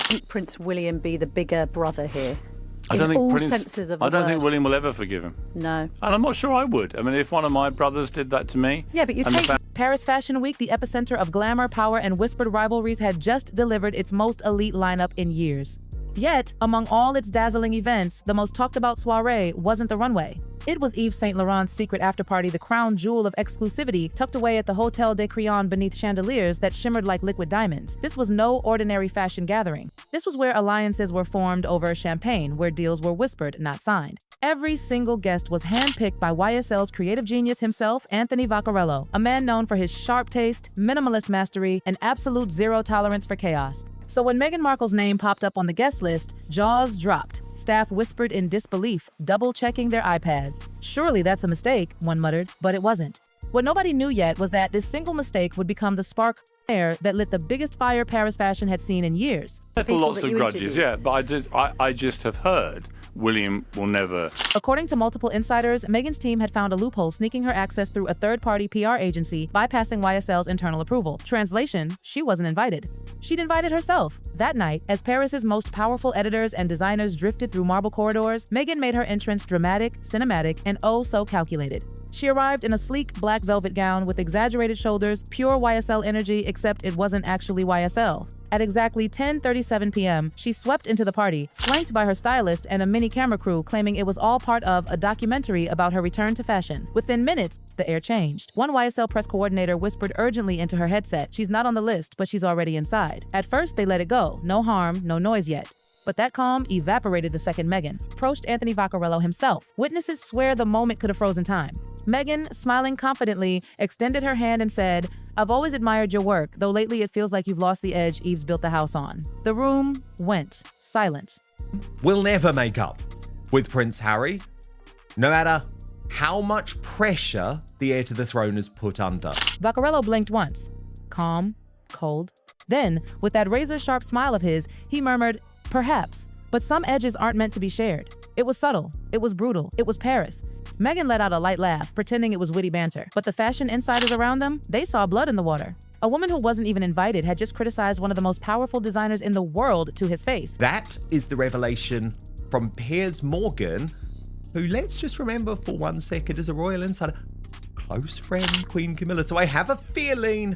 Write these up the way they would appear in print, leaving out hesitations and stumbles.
think Prince William be the bigger brother here? I don't think William will ever forgive him. No. And I'm not sure I would. I mean, if one of my brothers did that to me... Yeah, but Paris Fashion Week, the epicenter of glamour, power, and whispered rivalries, had just delivered its most elite lineup in years. Yet, among all its dazzling events, the most talked about soiree wasn't the runway. It was Yves Saint Laurent's secret after-party, the crown jewel of exclusivity, tucked away at the Hotel de Crillon beneath chandeliers that shimmered like liquid diamonds. This was no ordinary fashion gathering. This was where alliances were formed over champagne, where deals were whispered, not signed. Every single guest was handpicked by YSL's creative genius himself, Anthony Vaccarello, a man known for his sharp taste, minimalist mastery, and absolute zero tolerance for chaos. So when Meghan Markle's name popped up on the guest list, jaws dropped. Staff whispered in disbelief, double-checking their iPads. Surely that's a mistake, one muttered, but it wasn't. What nobody knew yet was that this single mistake would become the spark that lit the biggest fire Paris fashion had seen in years. Lots of grudges, yeah, but I just have heard William will never. According to multiple insiders, Meghan's team had found a loophole sneaking her access through a third-party PR agency, bypassing YSL's internal approval. Translation, she wasn't invited. She'd invited herself. That night, as Paris's most powerful editors and designers drifted through marble corridors, Meghan made her entrance dramatic, cinematic, and oh so calculated. She arrived in a sleek black velvet gown with exaggerated shoulders, pure YSL energy, except it wasn't actually YSL. At exactly 10:37 p.m., she swept into the party, flanked by her stylist and a mini camera crew claiming it was all part of a documentary about her return to fashion. Within minutes, the air changed. One YSL press coordinator whispered urgently into her headset, "She's not on the list, but she's already inside." At first, they let it go. No harm, no noise yet. But that calm evaporated the second Meghan approached Anthony Vaccarello himself. Witnesses swear the moment could have frozen time. Meghan, smiling confidently, extended her hand and said, "I've always admired your work, though lately it feels like you've lost the edge Yves built the house on." The room went silent. Will never make up with Prince Harry, no matter how much pressure the heir to the throne is put under. Vaccarello blinked once. Calm, cold. Then, with that razor-sharp smile of his, he murmured, "Perhaps, but some edges aren't meant to be shared." It was subtle, it was brutal, it was Paris. Meghan let out a light laugh, pretending it was witty banter. But the fashion insiders around them, they saw blood in the water. A woman who wasn't even invited had just criticized one of the most powerful designers in the world to his face. That is the revelation from Piers Morgan, who, let's just remember for 1 second, is a royal insider, close friend Queen Camilla. So I have a feeling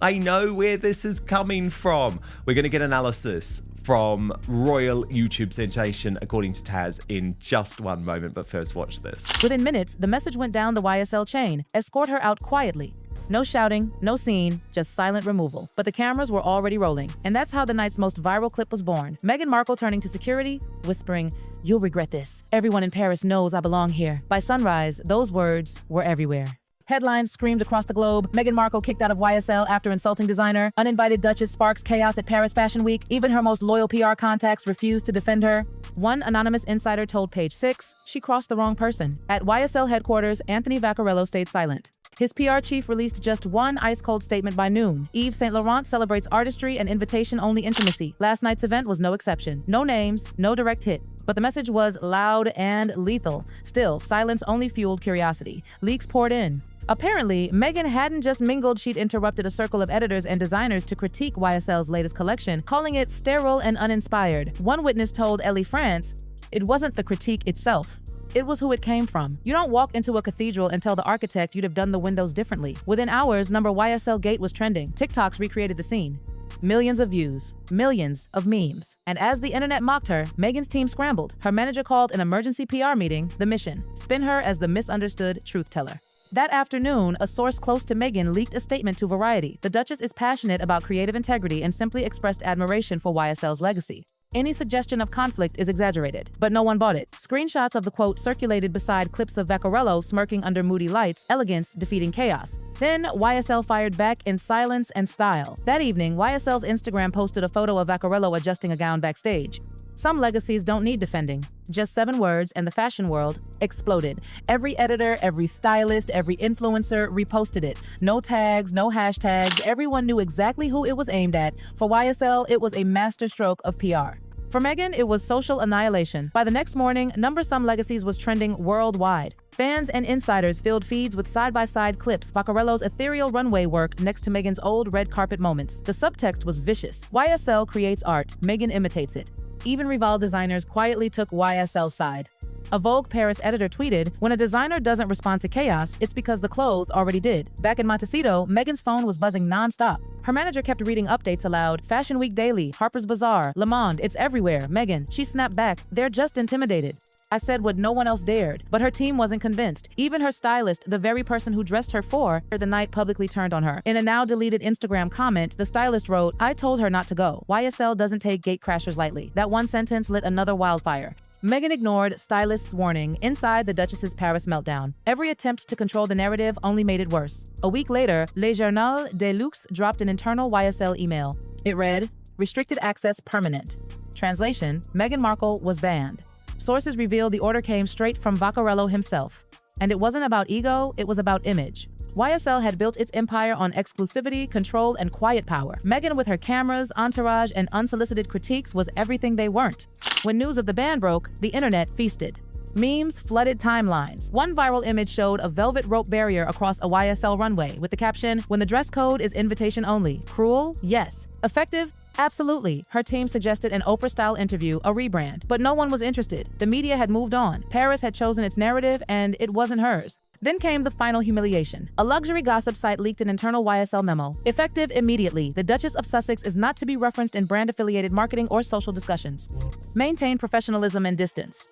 I know where this is coming from. We're going to get analysis from royal YouTube sensation, according to Taz, in just one moment. But first, watch this. Within minutes, the message went down the YSL chain. Escort her out quietly. No shouting, no scene, just silent removal. But the cameras were already rolling. And that's how the night's most viral clip was born. Meghan Markle turning to security, whispering, "You'll regret this. Everyone in Paris knows I belong here." By sunrise, those words were everywhere. Headlines screamed across the globe. Meghan Markle kicked out of YSL after insulting designer. Uninvited Duchess sparks chaos at Paris Fashion Week. Even her most loyal PR contacts refused to defend her. One anonymous insider told Page 6 she crossed the wrong person. At YSL headquarters, Anthony Vaccarello stayed silent. His PR chief released just one ice-cold statement by noon. Yves Saint Laurent celebrates artistry and invitation-only intimacy. Last night's event was no exception. No names, no direct hit. But the message was loud and lethal. Still, silence only fueled curiosity. Leaks poured in. Apparently, Meghan hadn't just mingled, she'd interrupted a circle of editors and designers to critique YSL's latest collection, calling it sterile and uninspired. One witness told Elle France, it wasn't the critique itself. It was who it came from. You don't walk into a cathedral and tell the architect you'd have done the windows differently. Within hours, number YSL Gate was trending. TikToks recreated the scene. Millions of views, millions of memes. And as the internet mocked her, Meghan's team scrambled. Her manager called an emergency PR meeting, The Mission, spin her as the misunderstood truth teller. That afternoon, a source close to Meghan leaked a statement to Variety. The Duchess is passionate about creative integrity and simply expressed admiration for YSL's legacy. Any suggestion of conflict is exaggerated, but no one bought it. Screenshots of the quote circulated beside clips of Vaccarello smirking under moody lights, elegance defeating chaos. Then YSL fired back in silence and style. That evening, YSL's Instagram posted a photo of Vaccarello adjusting a gown backstage. Some legacies don't need defending. Just 7 words and the fashion world exploded. Every editor, every stylist, every influencer reposted it. No tags, no hashtags. Everyone knew exactly who it was aimed at. For YSL, it was a masterstroke of PR. For Meghan, it was social annihilation. By the next morning, Number Some Legacies was trending worldwide. Fans and insiders filled feeds with side-by-side clips Vaccarello's ethereal runway work next to Meghan's old red carpet moments. The subtext was vicious. YSL creates art, Meghan imitates it. Even rival designers quietly took YSL's side. A Vogue Paris editor tweeted, "When a designer doesn't respond to chaos, it's because the clothes already did." Back in Montecito, Meghan's phone was buzzing non-stop. Her manager kept reading updates aloud. Fashion Week Daily, Harper's Bazaar, Le Monde, it's everywhere. Meghan. She snapped back, "They're just intimidated." I said what no one else dared, but her team wasn't convinced. Even her stylist, the very person who dressed her for the night, publicly turned on her. In a now-deleted Instagram comment, the stylist wrote, "I told her not to go. YSL doesn't take gatecrashers lightly." That one sentence lit another wildfire. Meghan ignored stylist's warning inside the Duchess's Paris meltdown. Every attempt to control the narrative only made it worse. A week later, Le Journal de Luxe dropped an internal YSL email. It read, "Restricted access permanent." Translation, Meghan Markle was banned. Sources revealed the order came straight from Vaccarello himself. And it wasn't about ego, it was about image. YSL had built its empire on exclusivity, control, and quiet power. Meghan, with her cameras, entourage, and unsolicited critiques, was everything they weren't. When news of the ban broke, the internet feasted. Memes flooded timelines. One viral image showed a velvet rope barrier across a YSL runway with the caption, "When the dress code is invitation only." Cruel? Yes. Effective? Absolutely. Her team suggested an Oprah-style interview, a rebrand, but no one was interested. The media had moved on. Paris had chosen its narrative, and it wasn't hers. Then came the final humiliation. A luxury gossip site leaked an internal YSL memo. Effective immediately, the Duchess of Sussex is not to be referenced in brand-affiliated marketing or social discussions. Maintain professionalism and distance.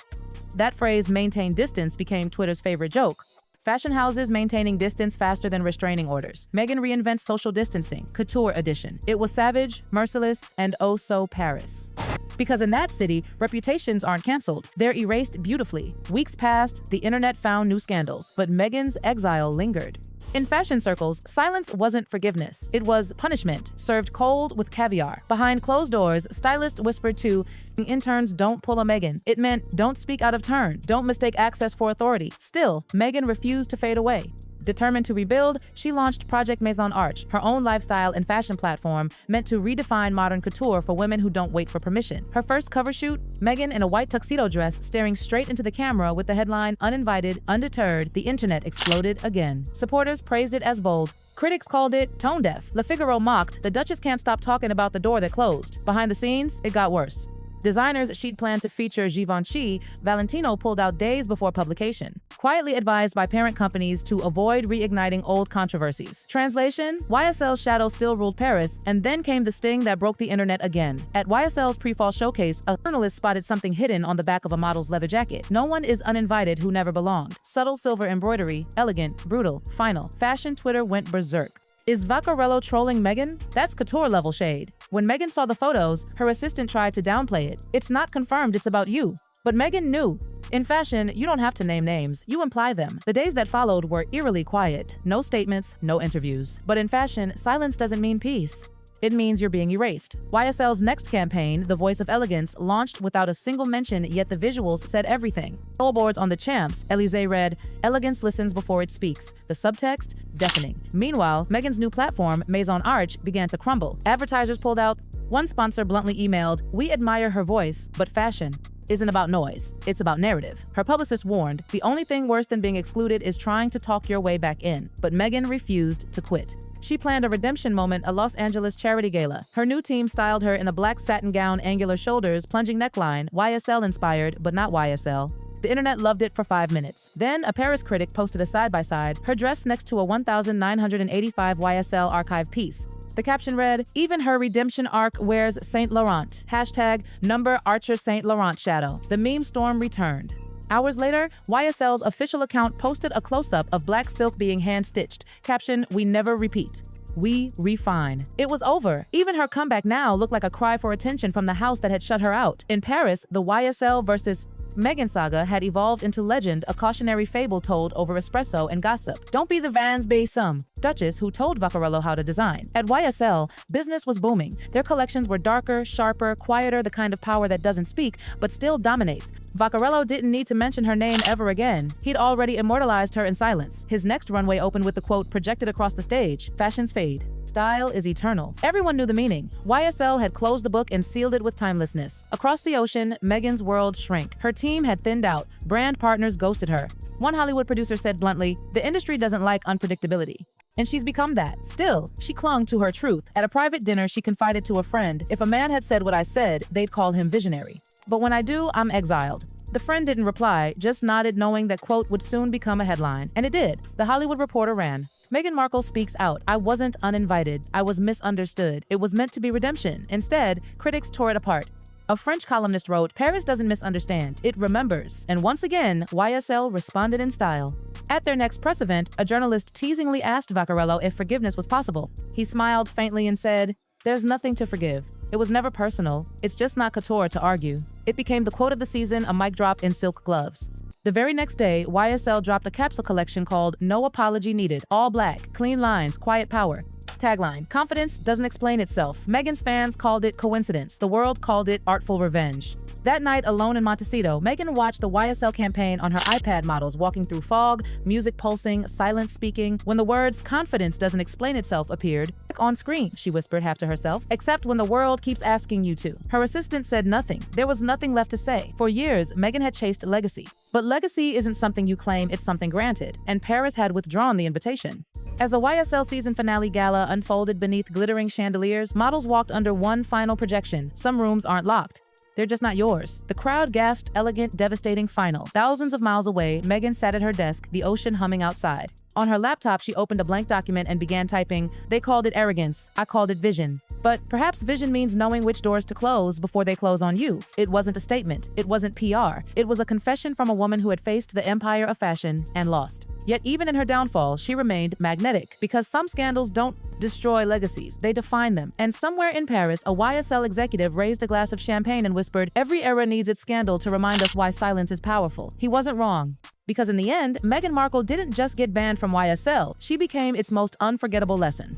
That phrase, maintain distance, became Twitter's favorite joke. Fashion houses maintaining distance faster than restraining orders. Meghan reinvents social distancing, couture edition. It was savage, merciless, and oh so Paris. Because in that city, reputations aren't canceled. They're erased beautifully. Weeks passed, the internet found new scandals, but Meghan's exile lingered. In fashion circles, silence wasn't forgiveness. It was punishment, served cold with caviar. Behind closed doors, stylists whispered to interns, "Don't pull a Meghan." It meant, "Don't speak out of turn. Don't mistake access for authority." Still, Meghan refused to fade away. Determined to rebuild, she launched Project Maison Arch, her own lifestyle and fashion platform meant to redefine modern couture for women who don't wait for permission. Her first cover shoot, Meghan in a white tuxedo dress staring straight into the camera with the headline, "Uninvited, Undeterred," the internet exploded again. Supporters praised it as bold. Critics called it tone-deaf. Le Figaro mocked, "The Duchess can't stop talking about the door that closed." Behind the scenes, it got worse. Designers she'd planned to feature Givenchy, Valentino pulled out days before publication, quietly advised by parent companies to avoid reigniting old controversies. Translation, YSL's shadow still ruled Paris, and then came the sting that broke the internet again. At YSL's pre-fall showcase, a journalist spotted something hidden on the back of a model's leather jacket. No one is uninvited who never belonged. Subtle silver embroidery, elegant, brutal, final. Fashion Twitter went berserk. Is Vaccarello trolling Meghan? That's couture-level shade. When Meghan saw the photos, her assistant tried to downplay it. "It's not confirmed, it's about you." But Meghan knew. In fashion, you don't have to name names, you imply them. The days that followed were eerily quiet. No statements, no interviews. But in fashion, silence doesn't mean peace. It means you're being erased. YSL's next campaign, The Voice of Elegance, launched without a single mention, yet the visuals said everything. Billboards on the Champs, Élysée read, "Elegance listens before it speaks." The subtext, deafening. Meanwhile, Meghan's new platform, Maison Arch, began to crumble. Advertisers pulled out. One sponsor bluntly emailed, "We admire her voice, but fashion isn't about noise, it's about narrative." Her publicist warned, "The only thing worse than being excluded is trying to talk your way back in." But Meghan refused to quit. She planned a redemption moment, a Los Angeles charity gala. Her new team styled her in a black satin gown, angular shoulders, plunging neckline, YSL inspired, but not YSL. The internet loved it for 5 minutes. Then a Paris critic posted a side-by-side, her dress next to a 1,985 YSL archive piece. The caption read, "Even her redemption arc wears Saint Laurent. Hashtag number Archer Saint Laurent shadow." The meme storm returned. Hours later, YSL's official account posted a close-up of black silk being hand-stitched. Caption, "We never repeat. We refine." It was over. Even her comeback now looked like a cry for attention from the house that had shut her out. In Paris, the YSL versus Meghan saga had evolved into legend, a cautionary fable told over espresso and gossip. Don't be the Vans Baysum Duchess who told Vaccarello how to design. At YSL, business was booming. Their collections were darker, sharper, quieter, the kind of power that doesn't speak, but still dominates. Vaccarello didn't need to mention her name ever again. He'd already immortalized her in silence. His next runway opened with the quote projected across the stage, "Fashions fade. Style is eternal. Everyone knew the meaning. YSL had closed the book and sealed it with timelessness. Across the ocean, Meghan's world shrank. Her team had thinned out. Brand partners ghosted her. One Hollywood producer said bluntly, "The industry doesn't like unpredictability." And she's become that. Still, she clung to her truth. At a private dinner, she confided to a friend, "If a man had said what I said, they'd call him visionary. But when I do, I'm exiled." The friend didn't reply, just nodded, knowing that quote would soon become a headline. And it did. The Hollywood Reporter ran. Meghan Markle speaks out. "I wasn't uninvited. I was misunderstood. It was meant to be redemption." Instead, critics tore it apart. A French columnist wrote, "Paris doesn't misunderstand. It remembers." And once again, YSL responded in style. At their next press event, a journalist teasingly asked Vaccarello if forgiveness was possible. He smiled faintly and said, "There's nothing to forgive. It was never personal. It's just not couture to argue." It became the quote of the season, a mic drop in silk gloves. The very next day, YSL dropped a capsule collection called "No Apology Needed." All black, clean lines, quiet power. Tagline, "Confidence doesn't explain itself." Meghan's fans called it coincidence. The world called it artful revenge. That night, alone in Montecito, Meghan watched the YSL campaign on her iPad models, walking through fog, music pulsing, silence speaking. When the words "confidence doesn't explain itself" appeared, "Click on screen," she whispered half to herself, "except when the world keeps asking you to." Her assistant said nothing. There was nothing left to say. For years, Meghan had chased legacy. But legacy isn't something you claim, it's something granted, and Paris had withdrawn the invitation. As the YSL season finale gala unfolded beneath glittering chandeliers, models walked under one final projection. Some rooms aren't locked. They're just not yours. The crowd gasped, elegant, devastating final. Thousands of miles away, Meghan sat at her desk, the ocean humming outside. On her laptop, she opened a blank document and began typing. "They called it arrogance. I called it vision." But perhaps vision means knowing which doors to close before they close on you. It wasn't a statement. It wasn't PR. It was a confession from a woman who had faced the empire of fashion and lost. Yet even in her downfall, she remained magnetic, because some scandals don't destroy legacies, they define them. And somewhere in Paris, a YSL executive raised a glass of champagne and whispered, "Every era needs its scandal to remind us why silence is powerful." He wasn't wrong. Because in the end, Meghan Markle didn't just get banned from YSL, she became its most unforgettable lesson.